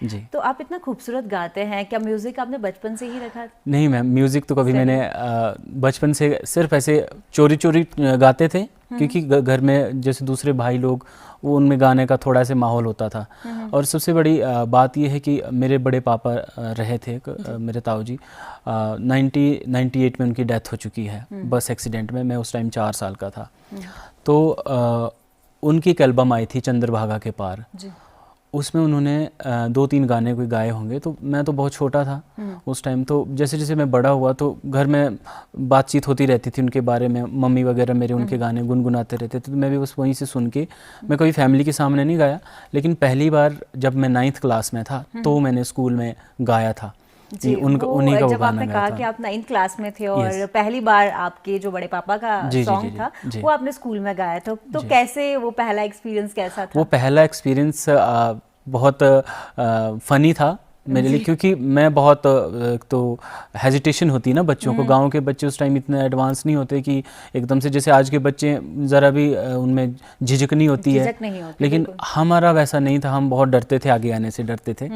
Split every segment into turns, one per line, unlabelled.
जी।
तो आप इतना खूबसूरत गाते हैं, क्या म्यूजिक आपने बचपन से ही रखा?
नहीं मैम, म्यूज़िक तो कभी मैंने बचपन से सिर्फ ऐसे चोरी चोरी गाते थे, क्योंकि घर में जैसे दूसरे भाई लोग वो उनमें गाने का थोड़ा सा माहौल होता था। और सबसे बड़ी बात ये है कि मेरे बड़े पापा रहे थे मेरे ताऊ जी, 98 में उनकी डेथ हो चुकी है बस एक्सीडेंट में। मैं उस टाइम 4 साल का था। तो उनकी एक एल्बम आई थी चंद्रभागा के पार
जी।
उसमें उन्होंने 2-3 गाने कोई गाए होंगे। तो मैं तो बहुत छोटा था उस टाइम। तो जैसे जैसे मैं बड़ा हुआ तो घर में बातचीत होती रहती थी उनके बारे में, मम्मी वगैरह मेरे उनके गाने गुनगुनाते रहते थे। तो मैं भी बस वहीं से सुन के, मैं कभी फैमिली के सामने नहीं गाया, लेकिन पहली बार जब मैं 9th क्लास में था तो मैंने स्कूल में गाया था।
जी,
उन्हीं का वो
जब
गाना
आपने
गाया
कहा
था।
कि आप 9th क्लास में थे और
Yes.
पहली बार आपके जो बड़े पापा का
जी, जी,
सॉन्ग
जी,
था
जी।
वो आपने स्कूल में गाया था, तो
जी।
कैसे वो पहला एक्सपीरियंस कैसा था?
वो पहला एक्सपीरियंस बहुत फ़नी था मेरे लिए, क्योंकि मैं बहुत तो हेजिटेशन होती है ना बच्चों को। गांव के बच्चे उस टाइम इतने एडवांस नहीं होते कि एकदम से, जैसे आज के बच्चे ज़रा भी उनमें झिझक नहीं होती है,
झिझक नहीं होती,
लेकिन
बिल्कुल।
हमारा वैसा नहीं था। हम बहुत डरते थे, आगे आने से डरते थे।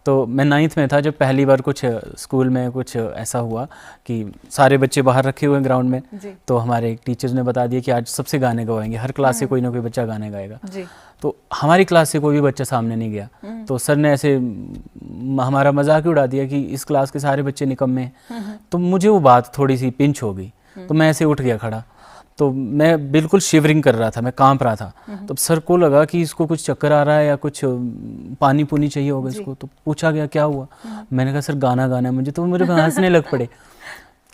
तो मैं 9th में था जब पहली बार कुछ स्कूल में कुछ ऐसा हुआ कि सारे बच्चे बाहर रखे हुए हैं ग्राउंड में।
जी।
तो हमारे टीचर्स ने बता दिया कि आज सबसे गाने गवाएंगे, हर क्लास से कोई ना कोई बच्चा गाने गाएगा।
जी।
तो हमारी क्लास से कोई भी बच्चा सामने नहीं गया। तो सर ने ऐसे हमारा मजाक ही उड़ा दिया कि इस क्लास के सारे बच्चे निकम्मे हैं। तो मुझे वो बात थोड़ी सी पिंच हो गई। तो मैं ऐसे उठ गया खड़ा। तो मैं बिल्कुल शिवरिंग कर रहा था, मैं कांप रहा था। तो सर को लगा कि इसको कुछ चक्कर आ रहा है या कुछ पानी पुनी चाहिए होगा इसको। तो पूछा गया क्या हुआ। मैंने कहा सर गाना गाना है मुझे। तो मेरे को हंसने लग पड़े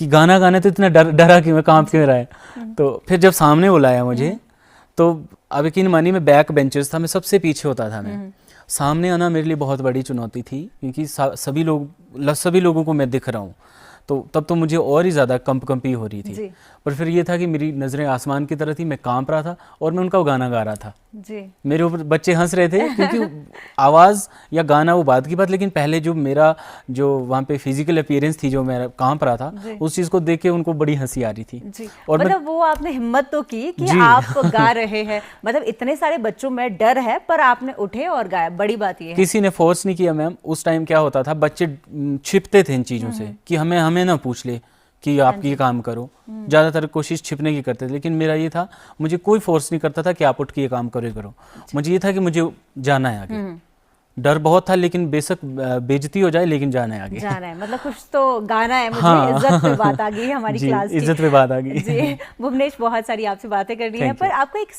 कि गाना गाने तो इतना डरा कि मैं कांप क्यों रहा है। तो फिर जब सामने बुलाया मुझे, तो अब यकीन मानिए मैं बैक बेंचेस था, मैं सबसे पीछे होता था। मैं सामने आना मेरे लिए बहुत बड़ी चुनौती थी, क्योंकि सभी लोगों को मैं दिख रहा हूँ। तो तब तो मुझे और ही ज़्यादा कंपी हो रही थी।
जी।
पर फिर ये था कि मेरी नज़रें आसमान की तरह थी, मैं कांप रहा था और मैं उनका गाना गा रहा था।
जी।
मेरे ऊपर बच्चे हंस रहे थे, क्योंकि आवाज़ या गाना वो बात की बात, लेकिन पहले जो मेरा जो वहाँ पे फिजिकल अपीयरेंस थी, जो मेरा कांप रहा था, उस चीज़ को देख के उनको बड़ी हंसी आ रही थी।
जी।
और
मतलब वो आपने हिम्मत तो की कि
जी।
आप गा रहे हैं, मतलब इतने सारे बच्चों में डर है पर आपने उठे और गाया, बड़ी बात ये है।
किसी ने फोर्स नहीं किया मैम। उस टाइम क्या होता था, बच्चे छिपते थे इन चीज़ों से कि हमें ना पूछ ले कि आप ये काम करो। ज़्यादातर कोशिश छिपने की करते थे, लेकिन मेरा ये था, मुझे कोई फोर्स नहीं करता था कि आप उठ के ये काम करो। मुझे ये था कि मुझे जाना है आगे। डर बहुत था, लेकिन बेशक बेइज्जती हो जाए, लेकिन जाना है आगे।
जाना है, मतलब कुछ तो गाना है मुझे।
हाँ।
इज्जत पे बात आ गई हमारी
जी,
क्लास की।
इज्जत पे बात आ गई।
जी भुवनेश, बहुत सारी आपसे बातें करनी है,
Thank
पर
you.
आपको एक